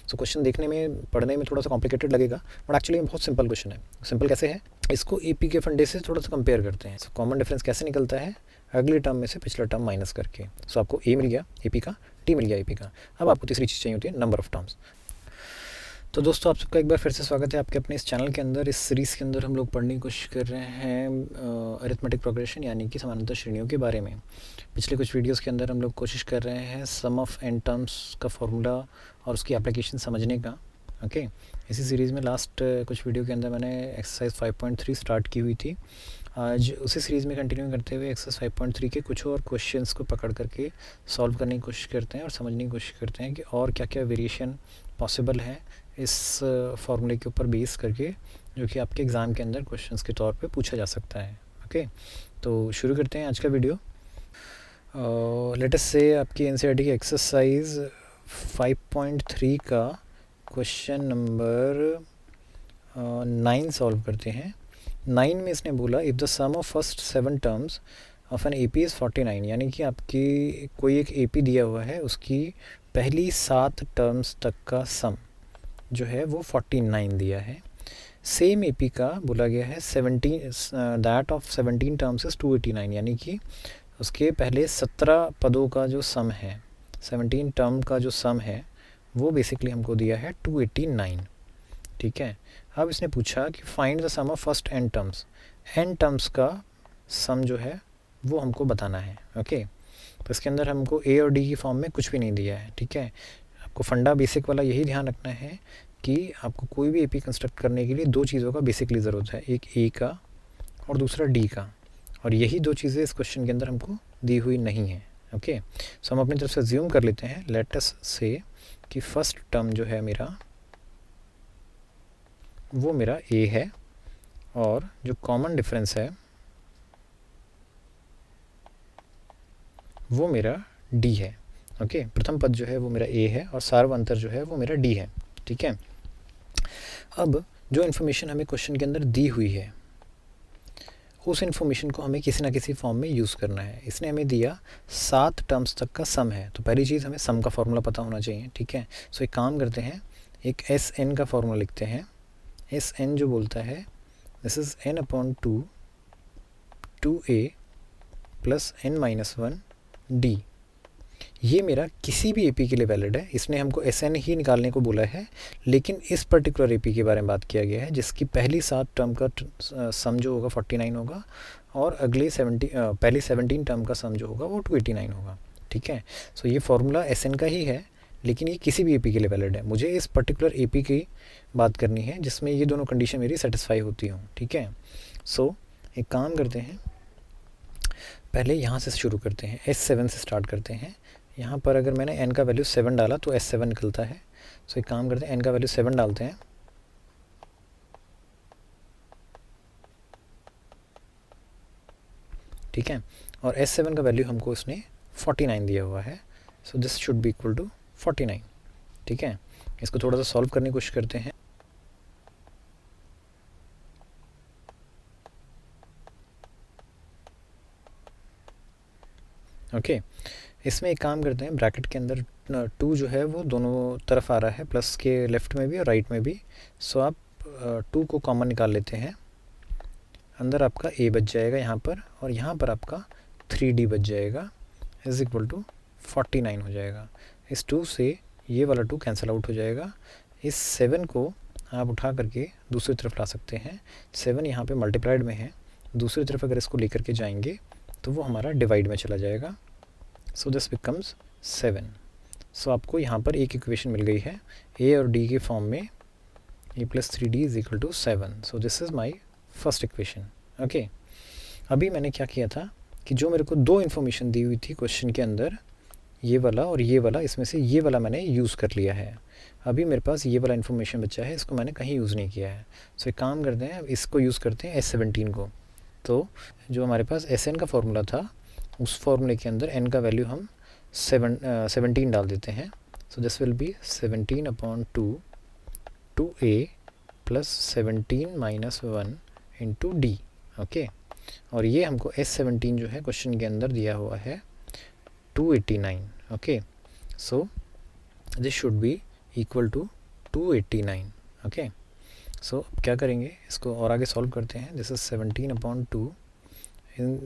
So question देखने में पढ़ने में थोड़ा सा कॉम्प्लिकेटेड लगेगा, बट एक्चुअली बहुत सिंपल क्वेश्चन है। सिंपल कैसे है, इसको एपी के फंडे से थोड़ा सा कंपेयर करते हैं। सो कॉमन डिफरेंस कैसे निकलता है, अगले टर्म में से पिछला टर्म माइनस करके। सो आपको ए मिल गया एपी का, टी मिल गया एपी का। अब आपको तीसरी चीज़ चाहिए होती है नंबर ऑफ टर्म्स। तो दोस्तों आप सबका एक बार फिर से स्वागत है आपके अपने इस चैनल के अंदर। इस सीरीज़ के अंदर हम लोग पढ़ने की कोशिश कर रहे हैं अरिथमेटिक प्रोग्रेशन यानी कि समानांतर श्रेणियों के बारे में। पिछले कुछ वीडियोस के अंदर हम लोग कोशिश कर रहे हैं सम ऑफ एन टर्म्स का फॉर्मूला और उसकी एप्लीकेशन समझने का। ओके, इसी सीरीज़ में लास्ट कुछ वीडियो के अंदर मैंने एक्सरसाइज 5.3 स्टार्ट की हुई थी। आज उसी सीरीज़ में कंटिन्यू करते हुए एक्सरसाइज 5.3 के कुछ और क्वेश्चंस को पकड़ करके सॉल्व करने की कोशिश करते हैं और समझने की कोशिश करते हैं कि और क्या क्या वेरिएशन पॉसिबल है इस फार्मूले के ऊपर बेस करके, जो कि आपके एग्ज़ाम के अंदर क्वेश्चंस के तौर पे पूछा जा सकता है। ओके, तो शुरू करते हैं आज का वीडियो। लेट अस से आपकी एनसीईआरटी की एक्सरसाइज 5.3 का क्वेश्चन नंबर 9 सॉल्व करते हैं। 9 में इसने बोला if the sum of first 7 terms of an AP is 49, यानी कि आपकी कोई एक एपी दिया हुआ है, उसकी पहली 7 टर्म्स तक का सम जो है वो 49 दिया है। सेम एपी का बोला गया है 17 दैट ऑफ 17 टर्म्स इज़ 289, यानी कि उसके पहले 17 पदों का जो सम है, 17 टर्म का जो सम है वो बेसिकली हमको दिया है 289। ठीक है, अब इसने पूछा कि find the sum of first n terms. N terms का सम जो है वो हमको बताना है। ओके, तो इसके अंदर हमको ए और डी की फॉर्म में कुछ भी नहीं दिया है। ठीक है, आपको फंडा बेसिक वाला यही ध्यान रखना है कि आपको कोई भी एपी कंस्ट्रक्ट करने के लिए दो चीज़ों का बेसिकली ज़रूरत है, एक ए का और दूसरा डी का, और यही दो चीज़ें इस क्वेश्चन के अंदर हमको दी हुई नहीं है। ओके, सो हम अपनी तरफ से अज्यूम कर लेते हैं, लेट अस से कि फर्स्ट टर्म जो है मेरा वो मेरा ए है और जो कॉमन डिफरेंस है वो मेरा डी है। ओके, प्रथम पद जो है वो मेरा ए है और सार्वअंतर जो है वो मेरा डी है। ठीक है, अब जो इन्फॉर्मेशन हमें क्वेश्चन के अंदर दी हुई है उस इन्फॉर्मेशन को हमें किसी ना किसी फॉर्म में यूज़ करना है। इसने हमें दिया 7 टर्म्स तक का सम है, तो पहली चीज़ हमें सम का फॉर्मूला पता होना चाहिए। ठीक है, सो एक काम करते हैं, एक एस एन का फॉर्मूला लिखते हैं। एस एन जो बोलता है this is n upon 2 a plus n minus 1 d. ये मेरा किसी भी एपी के लिए वैलिड है। इसने हमको एस एन ही निकालने को बोला है, लेकिन इस पर्टिकुलर एपी के बारे में बात किया गया है जिसकी पहली 7 टर्म का सम जो होगा 49 होगा और अगले पहली 17 टर्म का सम जो होगा वो 289 होगा। ठीक है, सो ये फार्मूला एस एन का ही है, लेकिन ये किसी भी एपी के लिए वैलिड है। मुझे इस पर्टिकुलर एपी की बात करनी है जिसमें ये दोनों कंडीशन मेरी सेटिस्फाई होती हों। ठीक है, सो एक काम करते हैं, पहले यहाँ से शुरू करते हैं, S7 से स्टार्ट करते हैं। यहाँ पर अगर मैंने n का वैल्यू 7 डाला तो S7 निकलता है। सो एक काम करते हैं, n का वैल्यू 7 डालते हैं। ठीक है, और S7 का वैल्यू हमको इसने 49 दिया हुआ है। So this should be equal to 49। ठीक है, इसको थोड़ा सा सॉल्व करने की कोशिश करते हैं। ओके, इसमें एक काम करते हैं, ब्रैकेट के अंदर 2 जो है वो दोनों तरफ आ रहा है, प्लस के लेफ़्ट में भी और राइट में भी। सो आप 2 को कॉमन निकाल लेते हैं, अंदर आपका a बच जाएगा यहाँ पर, और यहाँ पर आपका 3d बच जाएगा, इज इक्वल टू 49 हो जाएगा। इस 2 से ये वाला 2 कैंसिल आउट हो जाएगा। इस 7 को आप उठा करके दूसरी तरफ ला सकते हैं। 7 यहाँ पे मल्टीप्लाइड में है, दूसरी तरफ अगर इसको लेकर के जाएंगे तो वो हमारा डिवाइड में चला जाएगा। So this becomes 7। सो आपको यहाँ पर एक इक्वेशन मिल गई है a और d के फॉर्म में, a plus 3d is equal to 7। So this is my first equation. Okay, अभी मैंने क्या किया था कि जो मेरे को दो इन्फॉर्मेशन दी हुई थी क्वेश्चन के अंदर, ये वाला और ये वाला, इसमें से ये वाला मैंने यूज़ कर लिया है। अभी मेरे पास ये वाला इन्फॉर्मेशन बचा है, इसको मैंने कहीं यूज़ नहीं किया है। सो एक काम करते हैं, इसको यूज़ करते हैं S17 को। तो जो हमारे पास SN का फॉर्मूला था उस फॉर्मूले के अंदर n का वैल्यू हम 17 डाल देते हैं। सो this will B 17 upon 2 a plus 17 minus 1 into D. Okay, और ये हमको S17 जो है क्वेश्चन के अंदर दिया हुआ है 289। Okay, so this should be equal to 289. Okay, so क्या करेंगे, इसको और आगे सॉल्व करते हैं. This is 17/2 in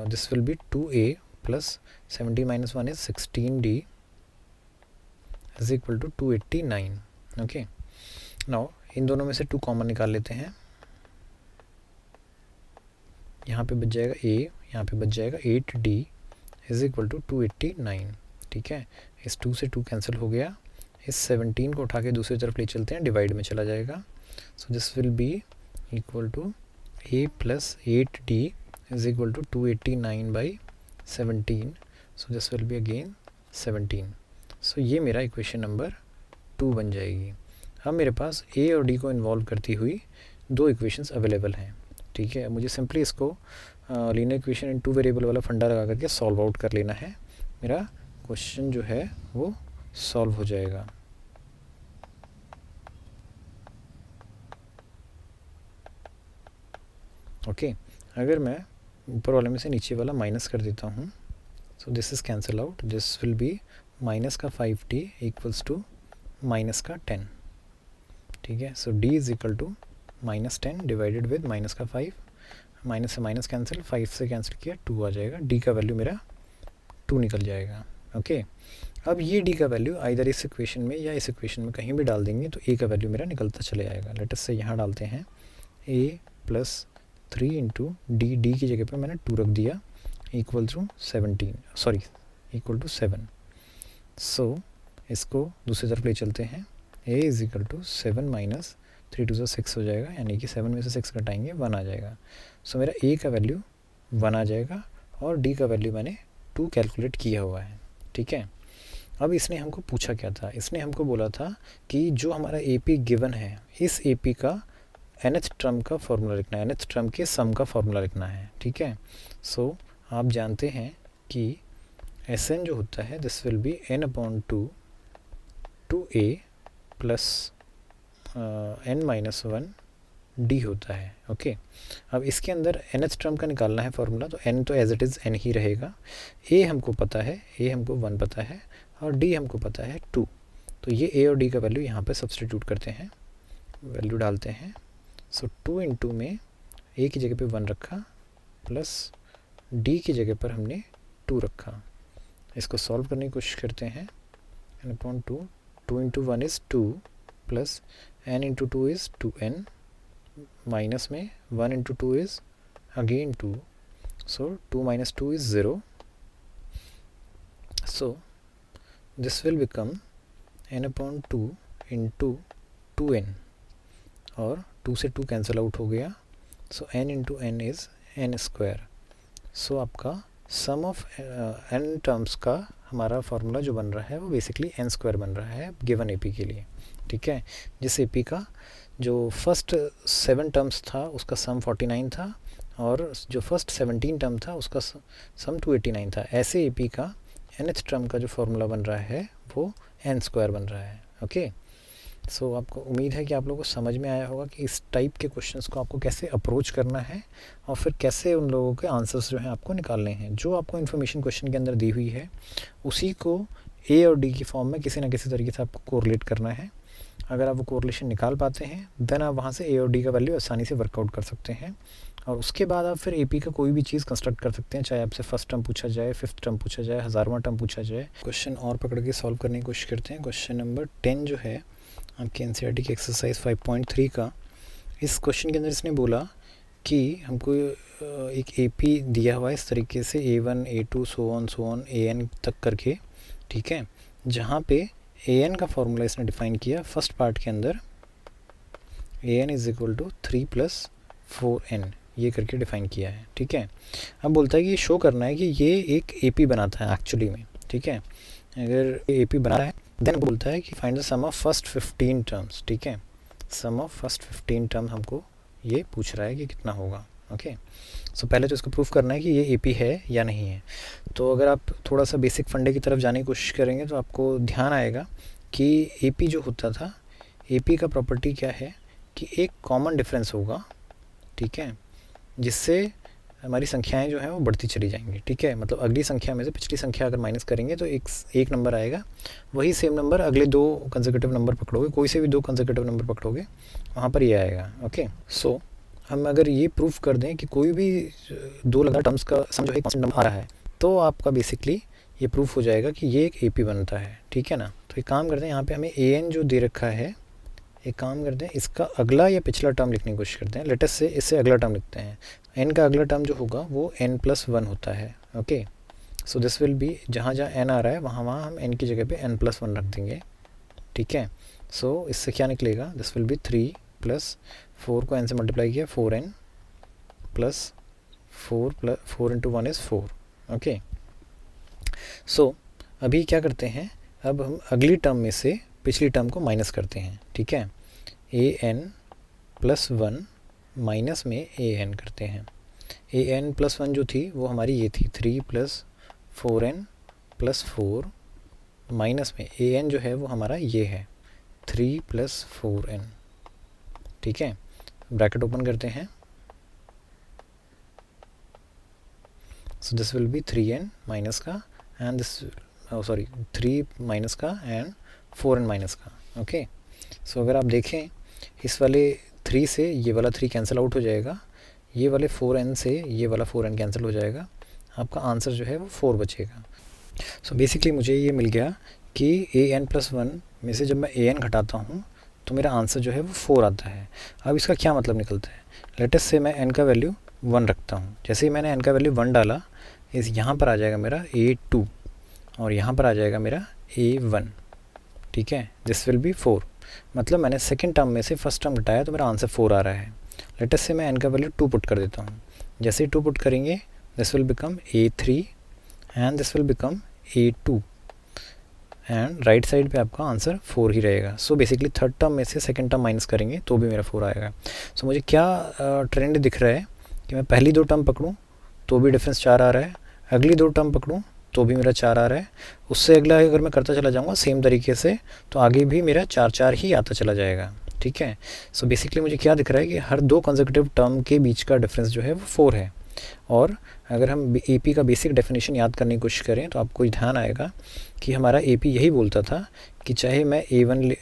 this will be 2a plus 70 minus 1 is 16d is equal to 289. Okay, now इन दोनों में से 2 कॉमन निकाल लेते हैं. यहाँ पे बच जाएगा a, यहाँ पे बच जाएगा 8d इज इक्वल टू 289. ठीक है, इस 2 से 2 कैंसिल हो गया. इस 17 को उठा के दूसरी तरफ ले चलते हैं, डिवाइड में चला जाएगा. So this will be equal to a plus 8d is equal to 289 by 17. So this will be again 17. So ये मेरा इक्वेशन नंबर 2 बन जाएगी. अब मेरे पास a और d को इन्वॉल्व करती हुई 2 इक्वेशंस अवेलेबल हैं. ठीक है, मुझे सिंपली इसको लीनियर इक्वेशन इन 2 वेरिएबल वाला फंडा लगा करके सॉल्व आउट कर लेना है. मेरा क्वेश्चन जो है वो सॉल्व हो जाएगा. ओके, अगर मैं ऊपर वाले में से नीचे वाला माइनस कर देता हूँ, so this is cancel out. This will be minus का 5d इक्वल्स टू माइनस का 10. ठीक है, so d is equal to minus 10 divided with minus का 5. माइनस से माइनस कैंसिल, 5 से कैंसिल किया 2 आ जाएगा. d का वैल्यू मेरा 2 निकल जाएगा. ओके, अब ये d का वैल्यू आइदर इस इक्वेशन में या इस इक्वेशन में कहीं भी डाल देंगे तो a का वैल्यू मेरा निकलता चले आएगा. लेट अस से यहाँ डालते हैं a प्लस 3 इंटू d की जगह पे मैंने 2 रख दिया इक्वल टू 7. सो इसको दूसरी तरफ ले चलते हैं. a is equal to 7 minus 3 2 6 हो जाएगा, यानी कि 7 में से 6 घटाएंगे 1 आ जाएगा. सो मेरा a का वैल्यू 1 आ जाएगा और d का वैल्यू मैंने 2 कैलकुलेट किया हुआ है. ठीक है, अब इसने हमको पूछा क्या था, इसने हमको बोला था कि जो हमारा AP गिवन है, इस AP का nth टर्म का फॉर्मूला लिखना है, nth टर्म के सम का फॉर्मूला लिखना है. ठीक है, सो आप जानते हैं कि Sn जो होता है this will B n/2 2a plus n-1 d होता है. ओके, अब इसके अंदर nth टर्म का निकालना है फॉर्मूला, तो n तो एज इट इज़ n ही रहेगा. a हमको पता है, a हमको 1 पता है और d हमको पता है 2. तो ये a और d का वैल्यू यहाँ पे सब्सटीट्यूट करते हैं, वैल्यू डालते हैं. सो 2 इंटू में a की जगह पे 1 रखा प्लस d की जगह पर हमने 2 रखा. इसको सॉल्व करने की कोशिश करते हैं. n/2 2 into 1 is 2 plus n into 2 is 2n minus में 1 into 2 is again 2. So 2 minus 2 is 0. So this will become n/2 into 2n और 2 से 2 कैंसिल आउट हो गया. So n into n is n square. So आपका sum of n terms का हमारा formula जो बन रहा है वो बेसिकली n स्क्वायर बन रहा है गिवन AP के लिए. ठीक है, जिस AP का जो फर्स्ट 7 टर्म्स था उसका सम 49 था और जो फर्स्ट 17 टर्म था उसका सम 289 था. ऐसे AP का nth टर्म का जो फार्मूला बन रहा है वो n स्क्वायर बन रहा है. ओके, सो आपको उम्मीद है कि आप लोगों को समझ में आया होगा कि इस टाइप के क्वेश्चंस को आपको कैसे अप्रोच करना है और फिर कैसे उन लोगों के आंसर्स जो हैं आपको निकालने हैं. जो आपको इन्फॉर्मेशन क्वेश्चन के अंदर दी हुई है उसी को A और D की फॉर्म में किसी ना किसी तरीके से आपको कोरिलेट करना है. अगर आप वो कोरिलेशन निकाल पाते हैं देन आप वहाँ से A और D का वैल्यू आसानी से वर्कआउट कर सकते हैं और उसके बाद आप फिर AP का कोई भी चीज़ कंस्ट्रक्ट कर सकते हैं, चाहे आपसे फर्स्ट टर्म पूछा जाए, 5th टर्म पूछा जाए, 1000वां टर्म पूछा जाए. क्वेश्चन और पकड़ के सॉल्व करने की कोशिश करते हैं. क्वेश्चन नंबर 10 जो है आपके NCERT की एक्सरसाइज 5.3 का, इस क्वेश्चन के अंदर इसने बोला कि हमको एक AP दिया हुआ है इस तरीके से A1 A2 so on AN तक करके. ठीक है, जहाँ पे AN का फॉर्मूला इसने डिफाइन किया फर्स्ट पार्ट के अंदर AN is equal to 3 + 4n ये करके डिफाइन किया है. ठीक है, अब बोलता है कि शो करना है कि ये एक AP बनाता है एक्चुअली में. ठीक है, अगर AP बना रहा है देन बोलता है कि find the sum of first 15 terms. ठीक है, सम ऑफ फर्स्ट 15 टर्म हमको ये पूछ रहा है कि कितना होगा. ओके, सो पहले तो इसको प्रूफ करना है कि ये AP है या नहीं है. तो अगर आप थोड़ा सा बेसिक फंडे की तरफ जाने की कोशिश करेंगे तो आपको ध्यान आएगा कि AP जो होता था, AP का प्रॉपर्टी क्या है कि एक कॉमन डिफरेंस होगा. ठीक है, जिससे हमारी संख्याएं जो हैं वो बढ़ती चली जाएंगी, ठीक है। मतलब अगली संख्या में से पिछली संख्या अगर माइनस करेंगे तो एक नंबर आएगा, वही सेम नंबर अगले 2 कंसेक्यूटिव नंबर पकड़ोगे, कोई से भी 2 कंसेक्यूटिव नंबर पकड़ोगे वहाँ पर ये आएगा, ओके। सो हम अगर ये प्रूफ कर दें कि कोई भी 2 लगातार टर्म्स का सम जो है कांस्टेंट नंबर आ रहा है, तो आपका बेसिकली ये प्रूफ हो जाएगा कि ये एक AP बनता है, ठीक है ना। तो एक काम करते हैं, यहाँ पे हमें AN जो दे रखा है, एक काम करते हैं इसका अगला या पिछला टर्म लिखने की कोशिश करते हैं। लेटेस से इससे अगला टर्म लिखते हैं। n का अगला टर्म जो होगा वो n+1 होता है, okay. So this will B, जहाँ जहाँ n आ रहा है वहाँ वहाँ हम n की जगह पे n+1 रख देंगे, ठीक है। सो इससे क्या निकलेगा, दिस विल बी 3 + 4 को n से मल्टीप्लाई किया 4n + 4 × 1 = 4, ओके। सो अभी क्या करते हैं, अब हम अगली टर्म में से पिछली टर्म को माइनस करते हैं, ठीक है। an+1 माइनस में an करते हैं। an+1 जो थी वो हमारी ये थी 3 + 4n + 4, माइनस में an जो है वो हमारा ये है 3 + 4n, ठीक है। ब्रैकेट ओपन करते हैं, सो this will B 3n minus का एंड दिस 3 माइनस का एंड 4n माइनस का, ओके। सो अगर आप देखें इस वाले 3 से ये वाला 3 कैंसिल आउट हो जाएगा, ये वाले 4n से ये वाला 4n कैंसिल हो जाएगा, आपका आंसर जो है वो 4 बचेगा। सो बेसिकली मुझे ये मिल गया कि an+1 में से जब मैं an घटाता हूँ तो मेरा आंसर जो है वो 4 आता है। अब इसका क्या मतलब निकलता है, लेटेस्ट से मैं n का वैल्यू 1 रखता हूँ, जैसे ही मैंने n का वैल्यू 1 डाला, इस यहाँ पर आ जाएगा मेरा A2 और यहाँ पर आ जाएगा मेरा A1, ठीक है। दिस विल बी 4, मतलब मैंने सेकंड टर्म में से फर्स्ट टर्म घटाया तो मेरा आंसर 4 आ रहा है। लेटेस्ट से मैं n का वैल्यू 2 पुट कर देता हूँ, जैसे ही 2 पुट करेंगे this will become A3 and this will become A2 and right side पे आपका आंसर 4 ही रहेगा। सो बेसिकली थर्ड टर्म में से सेकंड टर्म माइनस करेंगे तो भी मेरा 4 आएगा। सो मुझे क्या ट्रेंड दिख रहा है कि मैं पहली 2 टर्म पकड़ूँ तो भी डिफरेंस 4 आ रहा है, अगली 2 टर्म पकड़ूँ तो भी मेरा 4 आ रहा है, उससे अगला अगर मैं करता चला जाऊँगा सेम तरीके से तो आगे भी मेरा 4 ही आता चला जाएगा, ठीक है। सो बेसिकली मुझे क्या दिख रहा है कि हर 2 कंसेक्यूटिव टर्म के बीच का डिफरेंस जो है वो 4 है। और अगर हम AP का बेसिक डेफिनेशन याद करने की कोशिश करें तो आपको ध्यान आएगा कि हमारा AP यही बोलता था कि चाहे मैं A1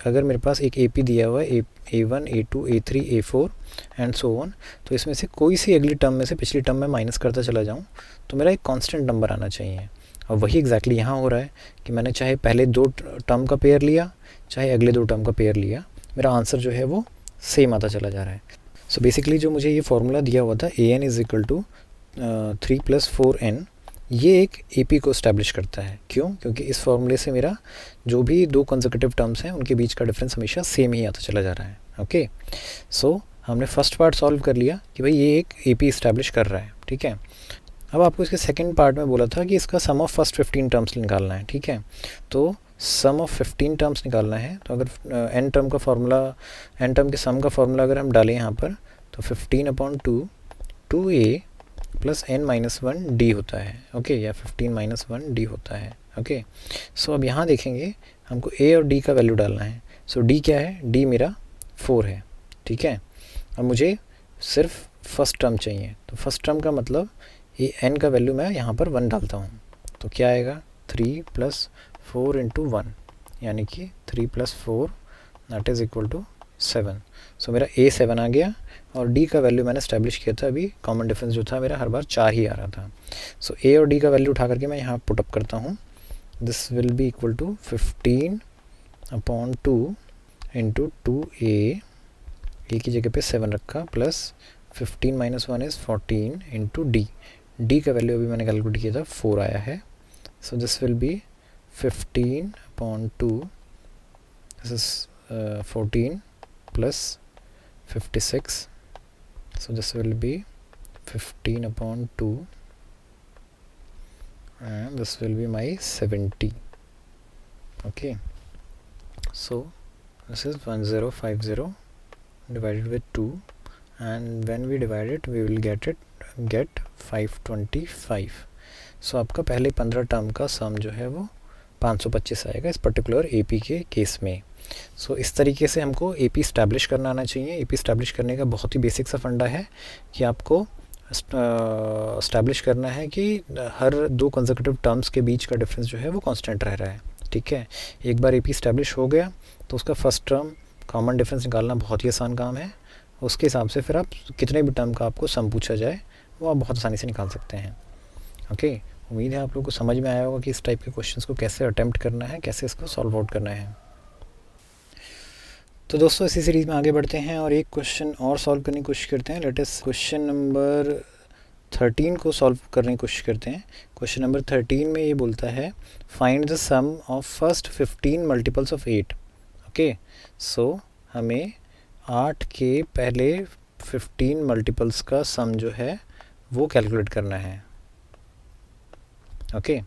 अगर मेरे पास एक AP दिया हुआ है A1, A2, A3, A4 and so on, तो इसमें से कोई सी अगली टर्म में से पिछली टर्म में माइनस करता चला जाऊं तो मेरा एक कांस्टेंट नंबर आना चाहिए। और वही एग्जैक्टली यहाँ हो रहा है कि मैंने चाहे पहले 2 टर्म का पेयर लिया चाहे अगले 2 टर्म का पेयर लिया, मेरा आंसर जो है वो सेम आता चला जा रहा है। सो बेसिकली जो मुझे ये फार्मूला दिया हुआ था an = 3 + 4n, ये एक AP को इस्टेब्लिश करता है। क्यों? क्योंकि इस फार्मूले से मेरा जो भी 2 कंसेक्यूटिव टर्म्स हैं उनके बीच का डिफरेंस हमेशा सेम ही आता चला जा रहा है, ओके। सो हमने फर्स्ट पार्ट सॉल्व कर लिया कि भाई ये एक AP इस्टेब्लिश कर रहा है, ठीक है। अब आपको इसके सेकंड पार्ट में बोला था कि इसका सम ऑफ फर्स्ट 15 टर्म्स निकालना है, ठीक है। तो सम ऑफ 15 टर्म्स निकालना है तो अगर n टर्म के सम का फार्मूला अगर हम डालें यहाँ पर तो 15/2 2a + n-1d होता है, ओके, या 15 - 1d होता है, ओके। सो अब यहाँ देखेंगे हमको a और d का वैल्यू डालना है। सो d क्या है, d मेरा 4 है, ठीक है। अब मुझे सिर्फ फर्स्ट टर्म चाहिए, तो फर्स्ट टर्म का मतलब ये n का वैल्यू मैं यहाँ पर 1 डालता हूँ तो क्या आएगा 3 + 4 × 1 यानी कि 3 + 4 दैट इज़ इक्वल टू 7। सो मेरा a 7 आ गया और d का वैल्यू मैंने स्टैब्लिश किया था अभी, कॉमन डिफरेंस जो था मेरा हर बार 4 ही आ रहा था। सो a और d का वैल्यू उठा करके मैं यहाँ पुटअप करता हूँ, this will be equal to 15/2 × 2a, a की जगह पे 7 रखा, प्लस 15 - 1 इज़ 14 × d, d का वैल्यू अभी मैंने कैलकुलेट किया था 4 आया है। So this will be 15/2, this is 14 + 56, so this will be 15/2 and this will be my 70, okay. So this is 1050 divided with 2 and when we divide it we will get 525। सो आपका पहले 15 term का sum जो है वो 525 आएगा इस particular AP के case में। सो इस तरीके से हमको AP इस्टेब्लिश करना आना चाहिए। AP इस्टेब्लिश करने का बहुत ही बेसिक सा फंडा है कि आपको इस्टेब्लिश करना है कि हर दो कंसेक्यूटिव टर्म्स के बीच का डिफरेंस जो है वो कांस्टेंट रह रहा है, ठीक है। एक बार एपी इस्टेब्लिश हो गया तो उसका फर्स्ट टर्म कॉमन डिफरेंस निकालना बहुत ही आसान काम है। उसके हिसाब से फिर आप कितने भी टर्म का आपको सम पूछा जाए वो आप बहुत आसानी से निकाल सकते हैं। ओके, उम्मीद है आप लोगों को समझ में आया होगा कि इस टाइप के क्वेश्चंस को कैसे अटेम्प्ट करना है, कैसे इसको सॉल्व आउट करना है। तो दोस्तों इसी सीरीज़ में आगे बढ़ते हैं और एक क्वेश्चन और सॉल्व करने की कोशिश करते हैं। लेट अस क्वेश्चन नंबर 13 को सॉल्व करने की कोशिश करते हैं। क्वेश्चन नंबर 13 में ये बोलता है find the sum of first 15 multiples of 8। Okay, so हमें 8 के पहले 15 मल्टीपल्स का सम जो है वो कैलकुलेट करना है। ओके,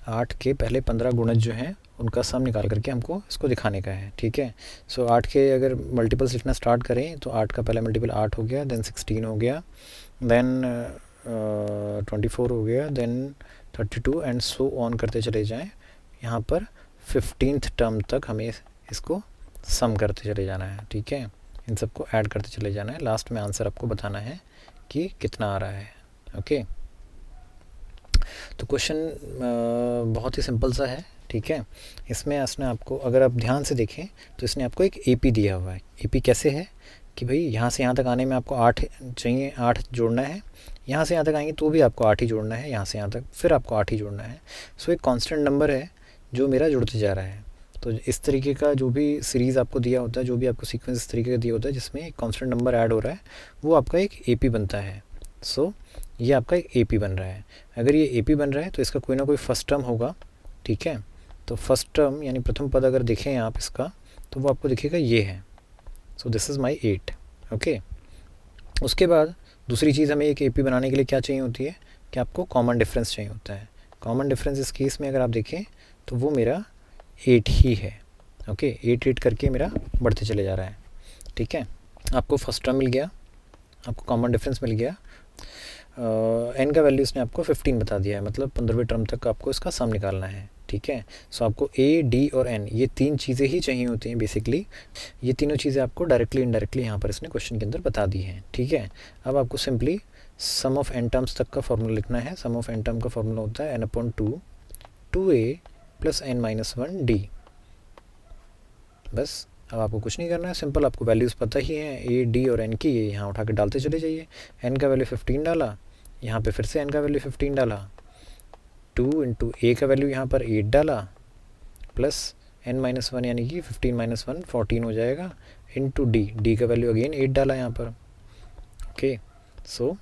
8 के पहले 15 गुणज जो हैं उनका सम निकाल करके हमको इसको दिखाने का है, ठीक है। सो 8 के अगर मल्टीपल्स लिखना स्टार्ट करें तो 8 का पहला मल्टीपल 8 हो गया, देन 16 हो गया, देन 24 हो गया, देन 32 एंड सो ऑन करते चले जाएं। यहाँ पर 15th टर्म तक हमें इसको सम करते चले जाना है, ठीक है। इन सबको ऐड करते चले जाना है। लास्ट में आंसर आपको बताना है कि कितना आ रहा है। ओके, तो क्वेश्चन बहुत ही सिंपल सा है, ठीक है। इसमें इसने आपको, अगर आप ध्यान से देखें तो इसने आपको एक एपी दिया हुआ है। एपी कैसे है कि भाई यहाँ से यहाँ तक आने में आपको 8 चाहिए, 8 जोड़ना है। यहाँ से यहाँ तक आएंगे तो भी आपको 8 ही जोड़ना है, यहाँ से यहाँ तक फिर आपको 8 ही जोड़ना है। सो एक कांस्टेंट नंबर है जो मेरा जुड़ते जा रहा है। तो इस तरीके का जो भी सीरीज़ आपको दिया होता है, जो भी आपको सीक्वेंस इस तरीके का दिया होता है जिसमें एक कांस्टेंट नंबर ऐड हो रहा है, वो आपका एक एपी बनता है। सो ये आपका एक एपी बन रहा है। अगर ये एपी बन रहा है तो इसका कोई ना कोई फर्स्ट टर्म होगा, ठीक है। तो फर्स्ट टर्म यानी प्रथम पद अगर देखें आप इसका तो वो आपको दिखेगा ये है। So this is my 8। Okay, उसके बाद दूसरी चीज़ हमें एक एपी बनाने के लिए क्या चाहिए होती है कि आपको कॉमन डिफरेंस चाहिए होता है। कॉमन डिफरेंस इस केस में अगर आप देखें तो वो मेरा 8 ही है। ओके, 8 करके मेरा बढ़ते चले जा रहा है, ठीक है। आपको फर्स्ट टर्म मिल गया, आपको कॉमन डिफरेंस मिल गया, एन का वैल्यू इसने आपको 15 बता दिया है, मतलब 15वें टर्म तक आपको इसका सम निकालना है, ठीक है। सो आपको ए, डी और एन ये 3 चीज़ें ही चाहिए होती हैं बेसिकली। ये तीनों चीज़ें आपको डायरेक्टली इनडायरेक्टली यहाँ पर इसने क्वेश्चन के अंदर बता दी हैं, ठीक है। अब आपको simply sum of n terms तक का फॉर्मूला लिखना है। सम ऑफ एन टर्म का फॉर्मूला होता है n/2 2a + n-1 d। बस, अब आपको कुछ नहीं करना है, सिंपल आपको वैल्यूज़ पता ही हैं ए, डी और एन की। ये यहाँ उठा के डालते चले जाइए। एन का वैल्यू 15 डाला, यहाँ पे फिर से एन का वैल्यू 15 डाला, 2 × ए का वैल्यू यहाँ पर 8 डाला, प्लस n-1 यानी कि 15 - 1 14 हो जाएगा, इंटू डी, डी का वैल्यू अगेन 8 डाला यहाँ पर। ओके, सो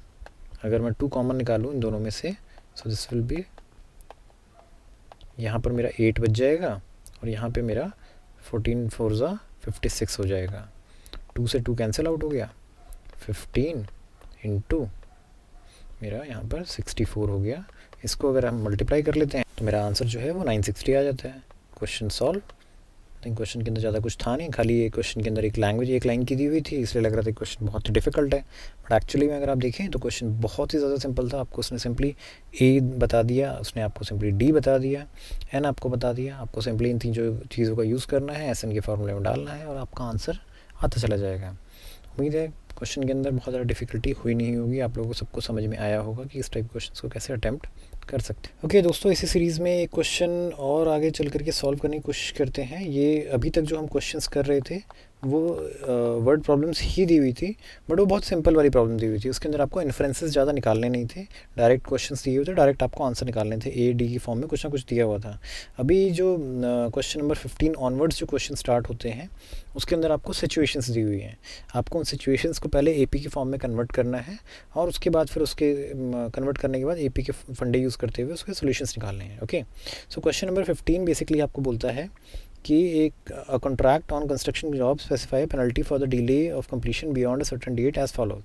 अगर मैं 2 कॉमन निकालूँ इन दोनों में से, सो दिस विल बी, यहाँ पर मेरा 8 बच जाएगा और यहाँ पे मेरा 14 × 4 = 56 हो जाएगा। 2 से 2 कैंसिल आउट हो गया, 15 इंटू मेरा यहाँ पर 64 हो गया। इसको अगर हम मल्टीप्लाई कर लेते हैं तो मेरा आंसर जो है वो 960 आ जाता है। Question solve. I think question के अंदर ज़्यादा कुछ था नहीं, खाली ये क्वेश्चन के अंदर एक लैंग्वेज एक लाइन की दी हुई थी, इसलिए लग रहा था क्वेश्चन बहुत ही डिफिकल्ट है। बट एक्चुअली में अगर आप देखें तो क्वेश्चन बहुत ही ज़्यादा सिंपल था। आपको उसने सिंपली ए बता दिया, उसने आपको सिंपली डी बता दिया, एन आपको बता दिया। आपको सिंपली इन 3 चीज़ों का यूज़ करना है, एस एन के फॉर्मूले में डालना है और आपका आंसर आता चला जाएगा। उम्मीद है क्वेश्चन के अंदर बहुत ज़्यादा डिफिकल्टी हुई नहीं होगी, आप लोगों को सबको समझ में आया होगा कि इस टाइप क्वेश्चंस को कैसे अटैम्प्ट कर सकते हैं। ओके दोस्तों, इसी सीरीज़ में एक क्वेश्चन और आगे चल करके सॉल्व करने की कोशिश करते हैं। ये अभी तक जो हम क्वेश्चंस कर रहे थे वो वर्ड प्रॉब्लम्स ही दी हुई थी, बट वो बहुत सिंपल वाली प्रॉब्लम दी हुई थी। उसके अंदर आपको इन्फ्रेंसेस ज़्यादा निकालने नहीं थे, डायरेक्ट क्वेश्चंस दिए हुए थे, डायरेक्ट आपको आंसर निकालने थे। ए डी की फॉर्म में कुछ ना कुछ दिया हुआ था। अभी जो क्वेश्चन नंबर 15 ऑनवर्ड्स जो क्वेश्चन स्टार्ट होते हैं उसके अंदर आपको सिचुएशंस दी हुई हैं। आपको उन सिचुएशंस को पहले एपी की फॉर्म में कन्वर्ट करना है और उसके बाद फिर उसके कन्वर्ट करने के बाद एपी के फंडे यूज़ करते हुए उसके सोल्यूशंस निकालने हैं। Okay, so question number 15 basically आपको बोलता है कि एक contract on construction job specify penalty for the delay of completion beyond a certain date as follow.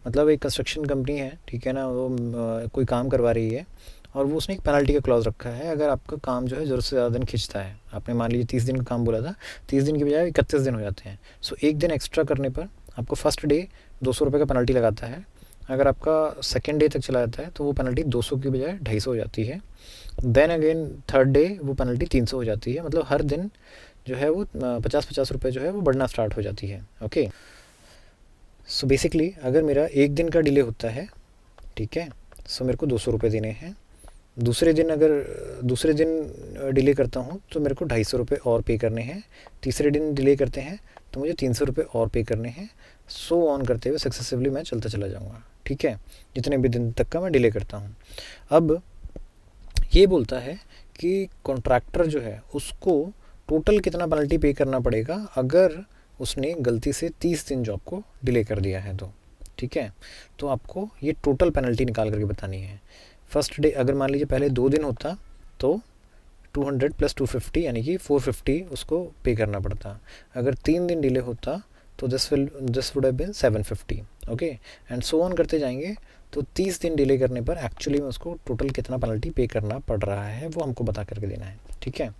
मतलब एक कंस्ट्रक्शन कंपनी है, ठीक है ना, वो कोई काम करवा रही है और वो उसने एक पेनल्टी का क्लॉज रखा है अगर आपका काम जो है ज़रूरत से ज़्यादा दिन खिंचता है। आपने मान लीजिए 30 दिन का काम बोला था, 30 दिन की बजाय 31 दिन हो जाते हैं। सो एक दिन एक्स्ट्रा करने पर आपको फर्स्ट डे 200 रुपये का पेनल्टी लगाता है। अगर आपका सेकेंड डे तक चला जाता है तो वो पेनल्टी 200 की बजाय 250 हो जाती है। देन अगेन थर्ड डे वो पेनल्टी 300 हो जाती है। मतलब हर दिन जो है वो 50-50 रुपये जो है वो बढ़ना स्टार्ट हो जाती है। ओके, सो बेसिकली अगर मेरा एक दिन का डिले होता है, ठीक है, सो मेरे को 200 रुपये देने हैं। दूसरे दिन डिले करता हूँ तो मेरे को 250 रुपये और पे करने हैं। तीसरे दिन डिले करते हैं तो मुझे 300 रुपये और पे करने हैं। सो ऑन करते हुए सक्सेसिवली मैं चलता चला जाऊँगा, ठीक है, जितने भी दिन तक का मैं डिले करता हूँ। अब ये बोलता है कि कॉन्ट्रैक्टर जो है उसको टोटल कितना पेनल्टी पे करना पड़ेगा अगर उसने गलती से 30 दिन जॉब को डिले कर दिया है तो, ठीक है। तो आपको ये टोटल पेनल्टी निकाल करके बतानी है। फर्स्ट डे अगर मान लीजिए पहले 2 दिन होता तो 200 + 250 यानी कि 450 उसको पे करना पड़ता। अगर 3 दिन डिले होता तो this would have been 750, okay, and so on करते जाएंगे। तो 30 दिन डिले करने पर एक्चुअली में उसको टोटल कितना पेनल्टी पे करना पड़ रहा है वो हमको बता करके देना है, ठीक है।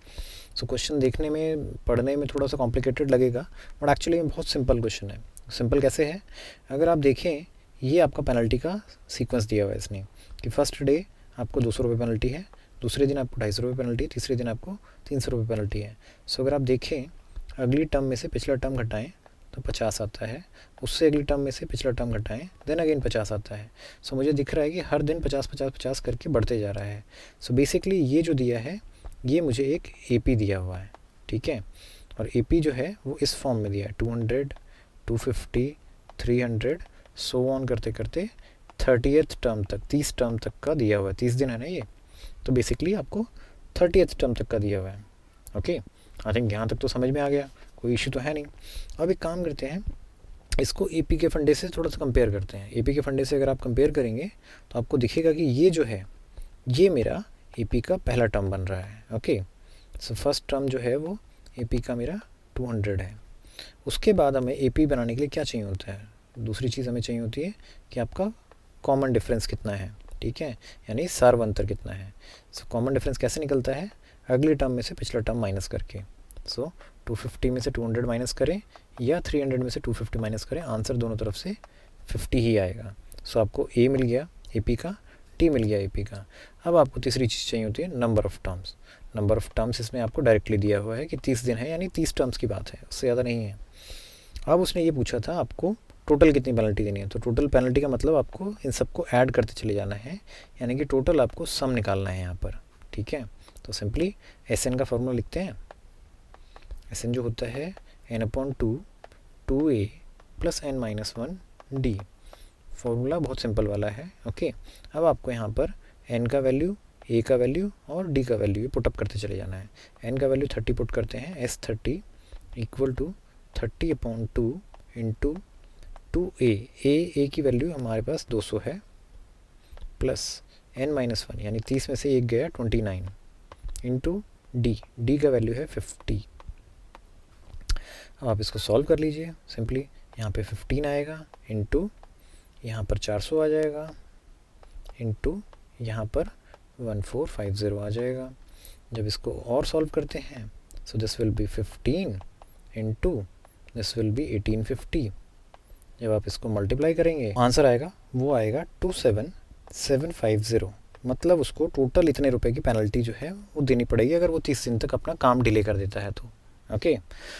सो क्वेश्चन देखने में पढ़ने में थोड़ा सा कॉम्प्लिकेटेड लगेगा, बट एक्चुअली में बहुत सिंपल क्वेश्चन है। सिंपल कैसे है, अगर आप देखें ये आपका पेनल्टी का सीक्वेंस दिया हुआ है इसने कि फर्स्ट डे आपको 200 रुपये पेनल्टी है, दूसरे दिन आपको 250 रुपये पेनल्टी, तीसरे दिन आपको 300 रुपये पेनल्टी है। सो अगर आप देखें अगली टर्म में से पिछला टर्म घटाएं तो 50 आता है, उससे अगली टर्म में से पिछला टर्म घटाएं देन अगेन 50 आता है। सो मुझे दिख रहा है कि हर दिन 50-50-50 करके बढ़ते जा रहा है। सो बेसिकली ये जो दिया है ये मुझे एक AP दिया हुआ है, ठीक है, और AP जो है वो इस फॉर्म में दिया है 200, 250, 300 सो ऑन करते करते 30th टर्म तक, 30 टर्म तक का दिया हुआ है। 30 दिन है ना ये, तो बेसिकली आपको 30th टर्म तक का दिया हुआ है, ओके। आई थिंक यहाँ तक तो समझ में आ गया, कोई इशू तो है नहीं। अब एक काम करते हैं, इसको AP के फंडे से थोड़ा सा कंपेयर करते हैं। AP के फंडे से अगर आप कंपेयर करेंगे तो आपको दिखेगा कि ये जो है ये मेरा AP का पहला टर्म बन रहा है, ओके। सो फर्स्ट टर्म जो है वो AP का मेरा 200 है। उसके बाद हमें AP बनाने के लिए क्या चाहिए होता है, दूसरी चीज़ हमें चाहिए होती है कि आपका कॉमन डिफरेंस कितना है, ठीक है, यानी सार्व अंतर कितना है। सो कॉमन डिफरेंस कैसे निकलता है, अगली टर्म में से पिछला टर्म माइनस करके। सो 250 में से 200 माइनस करें या 300 में से 250 माइनस करें, आंसर दोनों तरफ से 50 ही आएगा। सो आपको A मिल गया AP का, T मिल गया AP का। अब आपको तीसरी चीज़ चाहिए होती है number of terms. Number of terms इसमें आपको डायरेक्टली दिया हुआ है कि 30 दिन है, यानी 30 टर्म्स की बात है, उससे ज़्यादा नहीं है। अब उसने ये पूछा था आपको टोटल कितनी पेनल्टी देनी है, तो टोटल पेनल्टी का मतलब आपको इन सबको ऐड करते चले जाना है, यानी कि टोटल आपको सम निकालना है यहाँ पर, ठीक है। तो सिंपली SN का फॉर्मूला लिखते हैं। SN जो होता है n/2 2A + n-1D। फॉर्मूला बहुत सिंपल वाला है, ओके। अब आपको यहाँ पर n का वैल्यू, A का वैल्यू और D का वैल्यू ये पुटअप करते चले जाना है। n का वैल्यू 30 पुट करते हैं, S30 = 30/2 × 2A। A की वैल्यू हमारे पास 200 है, प्लस n-1 यानी 30 में से एक गया 29 × D का वैल्यू है 50। अब आप इसको सॉल्व कर लीजिए सिंपली। यहाँ पे 15 आएगा इंटू यहाँ पर 400 आ जाएगा इंटू यहाँ पर 1450 आ जाएगा। जब इसको और सॉल्व करते हैं सो this will B 15 into this will B 1850। जब आप इसको मल्टीप्लाई करेंगे आंसर आएगा, वो आएगा 27750। मतलब उसको टोटल इतने रुपए की पेनल्टी जो है वो देनी पड़ेगी अगर वो 30 दिन तक अपना काम डिले कर देता है तो, ओके।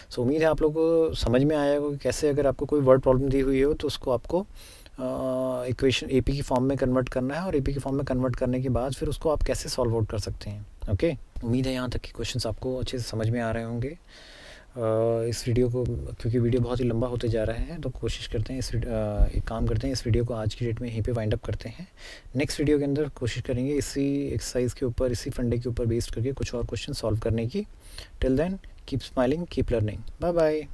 सो उम्मीद है आप लोगों को समझ में आया होगा कि कैसे अगर आपको कोई वर्ड प्रॉब्लम दी हुई हो तो उसको आपको इक्वेशन AP की फॉर्म में कन्वर्ट करना है, और AP की फॉर्म में कन्वर्ट करने के बाद फिर उसको आप कैसे सॉल्व आउट कर सकते हैं, ओके। उम्मीद है यहाँ तक के क्वेश्चंस आपको अच्छे से समझ में आ रहे होंगे। इस वीडियो को, क्योंकि वीडियो बहुत ही लंबा होते जा रहा है, तो कोशिश करते हैं एक काम करते हैं, इस वीडियो को आज की डेट में यहीं पे वाइंड अप करते हैं। नेक्स्ट वीडियो के अंदर कोशिश करेंगे इसी एक्सरसाइज के ऊपर, इसी फंडे के ऊपर बेस्ड करके कुछ और क्वेश्चन सॉल्व करने की। Till then keep smiling, keep learning, bye bye.